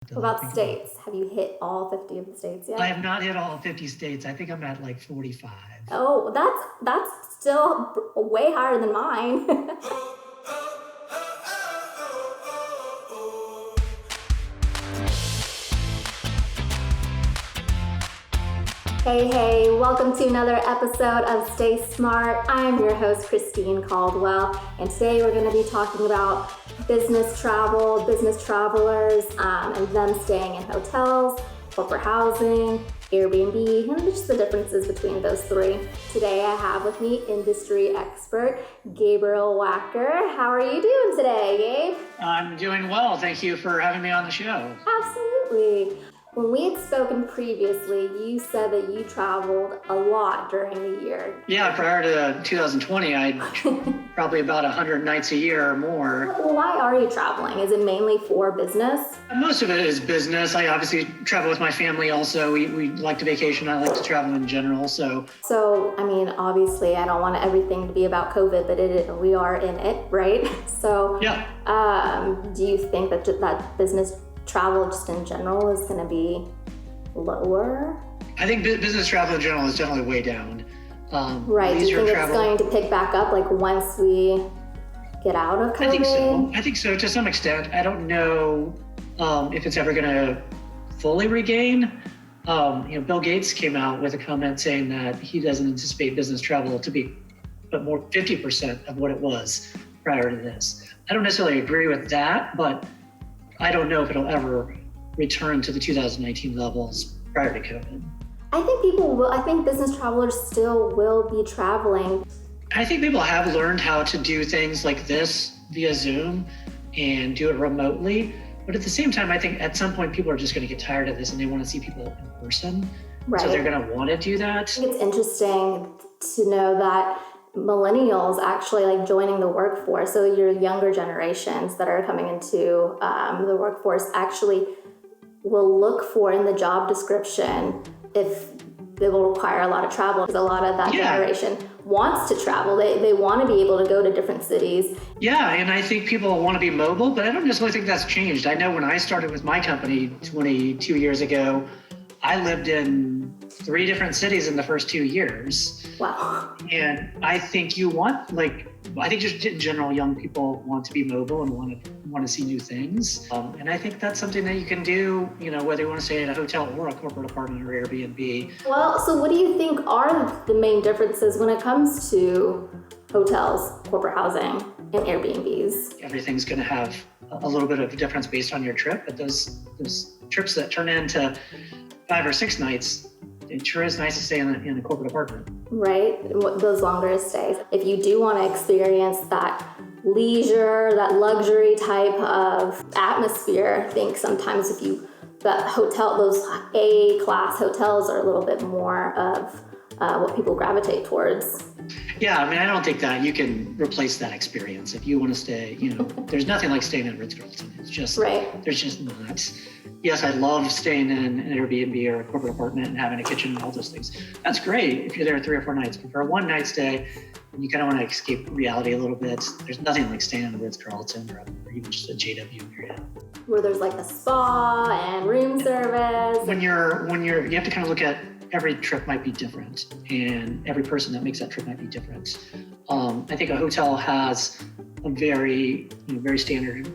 What about states? Have you hit all 50 of the states yet? I have not hit all 50 states. I think I'm at like 45. Oh, that's still way higher than mine. Hey, welcome to another episode of Stay Smart. I'm your host, Christine Caldwell, and today we're going to be talking about business travel, business travelers, and them staying in hotels, corporate housing, Airbnb, and just the differences between those three. Today I have with me industry expert, Gabriel Wacker. How are you doing today, Gabe? I'm doing well. Thank you for having me on the show. Absolutely. When we had spoken previously, you said that you traveled a lot during the year. Yeah, prior to 2020, I probably about 100 nights a year or more. Well, why are you traveling? Is it mainly for business? Most of it is business. I obviously travel with my family also. We like to vacation. I like to travel in general. So I mean, obviously, I don't want everything to be about COVID, but we are in it, right? So yeah. Do you think that business travel just in general is going to be lower? I think business travel in general is definitely way down. Right. Do you think it's going to pick back up like once we get out of COVID? I think so to some extent. I don't know if it's ever going to fully regain. Bill Gates came out with a comment saying that he doesn't anticipate business travel to be but more 50% of what it was prior to this. I don't necessarily agree with that, but I don't know if it'll ever return to the 2019 levels prior to COVID. I think business travelers still will be traveling. I think people have learned how to do things like this via Zoom and do it remotely. But at the same time, I think at some point people are just going to get tired of this and they want to see people in person. Right. So they're going to want to do that. I think it's interesting to know that millennials actually like joining the workforce. So your younger generations that are coming into the workforce actually will look for in the job description if they will require a lot of travel, because a lot of that generation wants to travel. They want to be able to go to different cities. Yeah, and I think people want to be mobile, but I don't necessarily think that's changed. I know when I started with my company 22 years ago, I lived in 3 different cities in the first 2 years. Wow. And I think I think just in general, young people want to be mobile and want to see new things. And I think that's something that you can do, whether you want to stay in a hotel or a corporate apartment or Airbnb. Well, so what do you think are the main differences when it comes to hotels, corporate housing, and Airbnbs? Everything's going to have a little bit of a difference based on your trip, but those trips that turn into 5 or 6 nights, it sure is nice to stay in a corporate apartment. Right, those longer stays. If you do want to experience that leisure, that luxury type of atmosphere, I think sometimes those A-class hotels are a little bit more of what people gravitate towards. Yeah, I mean, I don't think that you can replace that experience. If you want to stay, there's nothing like staying in Ritz-Carlton. It's just, There's just not. Yes, I love staying in an Airbnb or a corporate apartment and having a kitchen and all those things. That's great if you're there 3 or 4 nights. But for a one-night stay, and you kind of want to escape reality a little bit, there's nothing like staying in a Ritz-Carlton or even just a JW area. Where there's like a spa and room service. When you have to kind of look at every trip might be different, and every person that makes that trip might be different. I think a hotel has a very standard.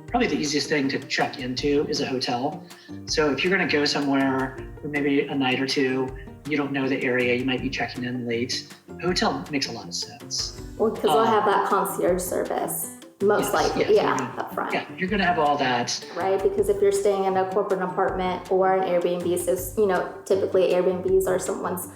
Probably the easiest thing to check into is a hotel. So if you're going to go somewhere for maybe a night or 2, you don't know the area, you might be checking in late. A hotel makes a lot of sense. Well, because they'll have that concierge service. Most likely, up front. Yeah, you're going to have all that. Right, because if you're staying in a corporate apartment or an Airbnb, so, typically Airbnbs are someone's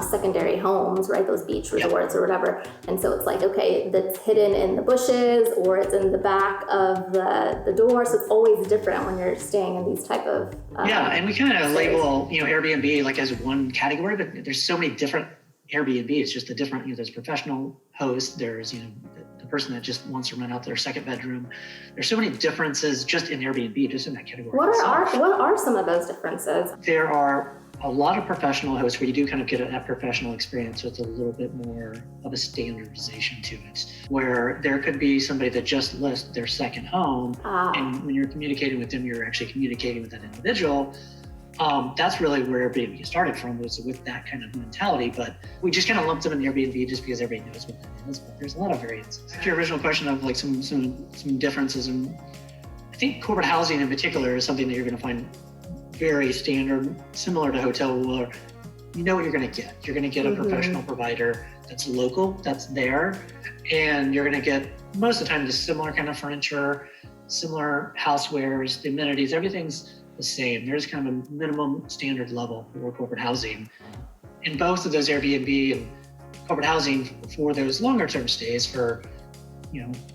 secondary homes, right? Those beach resorts or whatever. And so it's like, okay, that's hidden in the bushes or it's in the back of the door. So it's always different when you're staying in these type of and we kind of label, Airbnb like as one category, but there's so many different Airbnbs, just the different, there's professional host, there's, the person that just wants to rent out their second bedroom. There's so many differences just in Airbnb, just in that category. What are some of those differences? There are a lot of professional hosts where you do kind of get that professional experience with a little bit more of a standardization to it, where there could be somebody that just lists their second home. And when you're communicating with them, you're actually communicating with that individual. That's really where Airbnb started from, was with that kind of mentality. But we just kind of lumped them in the Airbnb just because everybody knows what that is. But there's a lot of variances. To your original question of like some differences, and I think corporate housing in particular is something that you're going to find very standard, similar to hotel, where you know what you're going to get. You're going to get a professional provider that's local, that's there, and you're going to get most of the time the similar kind of furniture, similar housewares, the amenities, everything's the same. There's kind of a minimum standard level for corporate housing. In both of those Airbnb and corporate housing, for those longer term stays, for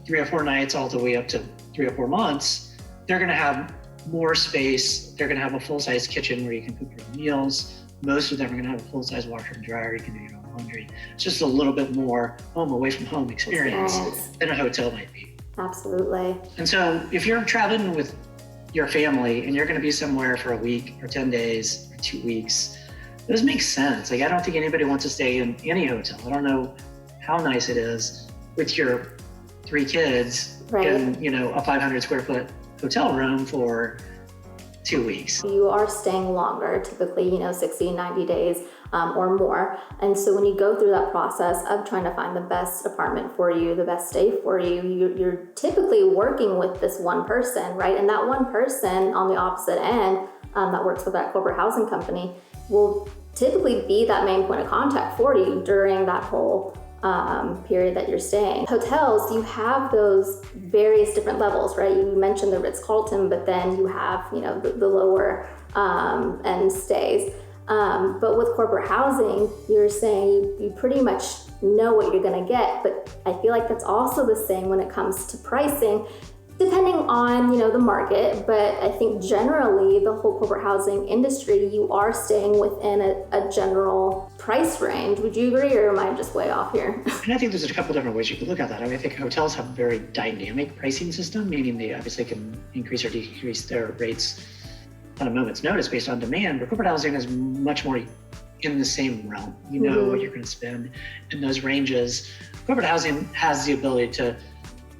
3 or 4 nights all the way up to 3 or 4 months, they're going to have more space. They're going to have a full-size kitchen where you can cook your own meals. Most of them are going to have a full-size washer and dryer. You can do your own laundry. It's just a little bit more home away from home experience than a hotel might be. Absolutely. And so if you're traveling with your family and you're going to be somewhere for a week or 10 days or 2 weeks, those make sense. Like, I don't think anybody wants to stay in any hotel. I don't know how nice it is with your 3 kids in a 500 square foot hotel room for 2 weeks. You are staying longer, typically 60, 90 days or more. And so when you go through that process of trying to find the best apartment for you, the best stay for you, you're typically working with this one person, right? And that one person on the opposite end that works with that corporate housing company will typically be that main point of contact for you during that whole period that you're staying. Hotels, you have those various different levels, right? You mentioned the Ritz-Carlton, but then you have, the lower end stays. But with corporate housing, you're saying you pretty much know what you're gonna get, but I feel like that's also the same when it comes to pricing, depending on, the market. But I think generally the whole corporate housing industry, you are staying within a general price range. Would you agree, or am I just way off here? And I think there's a couple different ways you can look at that. I think hotels have a very dynamic pricing system, meaning they obviously can increase or decrease their rates on a moment's notice based on demand, but corporate housing is much more in the same realm. You know what you're going to spend in those ranges. Corporate housing has the ability to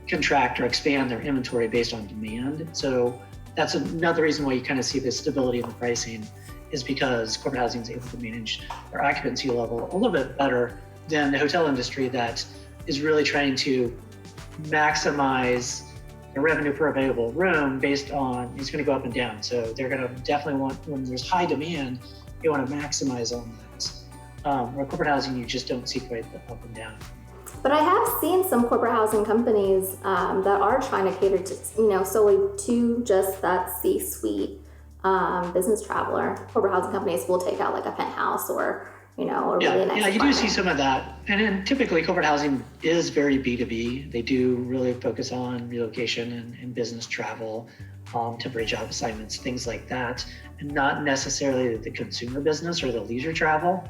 contract or expand their inventory based on demand. So that's another reason why you kind of see this stability in the pricing, is because corporate housing is able to manage their occupancy level a little bit better than the hotel industry that is really trying to maximize the revenue per available room based on, it's going to go up and down. So they're going to definitely want, when there's high demand, they want to maximize on that. Where corporate housing, you just don't see quite the up and down. But I have seen some corporate housing companies that are trying to cater to, solely to just that C-suite business traveler. Corporate housing companies will take out like a penthouse or, a really nice you do see some of that. And then typically corporate housing is very B2B. They do really focus on relocation and business travel, temporary job assignments, things like that, and not necessarily the consumer business or the leisure travel,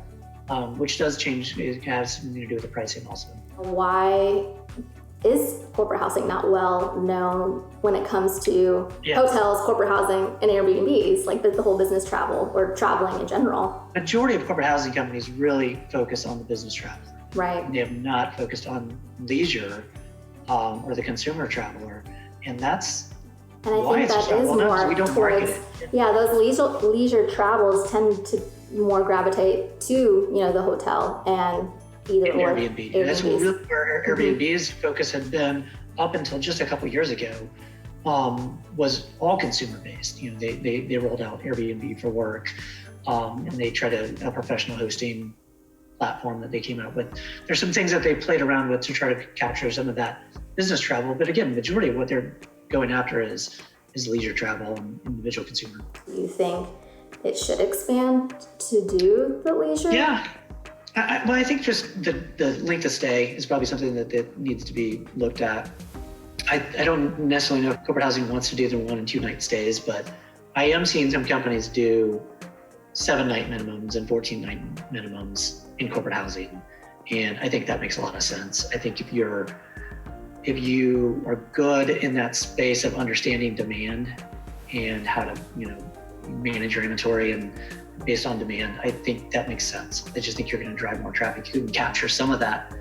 which does change. It has something to do with the pricing also. Why is corporate housing not well known when it comes to hotels, corporate housing, and Airbnbs, like the whole business travel or traveling in general? Majority of corporate housing companies really focus on the business traveler. Right. They have not focused on leisure or the consumer traveler. And that's why it's that is more we don't market it. Yeah, those leisure travels tend to more gravitate to, the hotel and either or Airbnb. And that's where Airbnb's focus had been up until just a couple of years ago, was all consumer based. They rolled out Airbnb for work, and they tried a professional hosting platform that they came out with. There's some things that they played around with to try to capture some of that business travel, but again, the majority of what they're going after is leisure travel and individual consumer. Do you think it should expand to do the leisure? Yeah. I think just the length of stay is probably something that needs to be looked at. I don't necessarily know if corporate housing wants to do their 1 and 2 night stays, but I am seeing some companies do 7-night minimums and 14-night minimums in corporate housing. And I think that makes a lot of sense. I think if you are good in that space of understanding demand and how to, manage your inventory and based on demand, I think that makes sense. I just think you're going to drive more traffic. You can capture some of that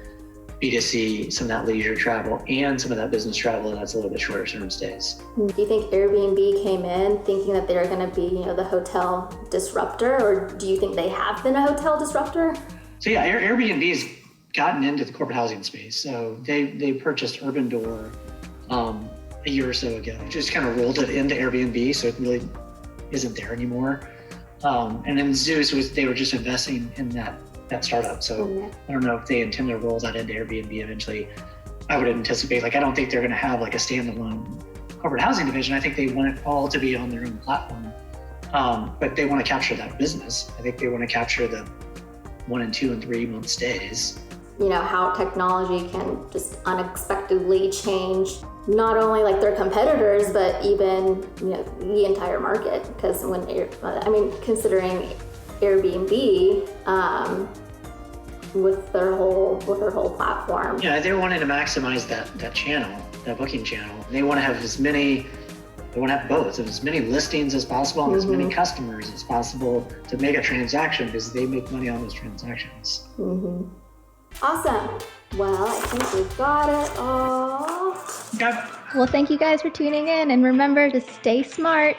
B2C, some of that leisure travel, and some of that business travel that's a little bit shorter term stays. Do you think Airbnb came in thinking that they're going to be, the hotel disruptor, or do you think they have been a hotel disruptor? So yeah, Airbnb's gotten into the corporate housing space. So they purchased Urban Door a year or so ago. Just kind of rolled it into Airbnb, so it really isn't there anymore. And then Zeus they were just investing in that startup. So I don't know if they intend to roll that into Airbnb eventually. I would anticipate, I don't think they're going to have a standalone corporate housing division. I think they want it all to be on their own platform. But they want to capture that business. I think they want to capture the 1 and 2 and 3 month stays. How technology can just unexpectedly change not only their competitors, but even, the entire market. Because considering Airbnb, with their whole platform. Yeah, they're wanting to maximize that channel, that booking channel. They want to have both, as many listings as possible and as many customers as possible to make a transaction, because they make money on those transactions. Awesome. Well, I think we've got it all. Okay. Well, thank you guys for tuning in, and remember to stay smart.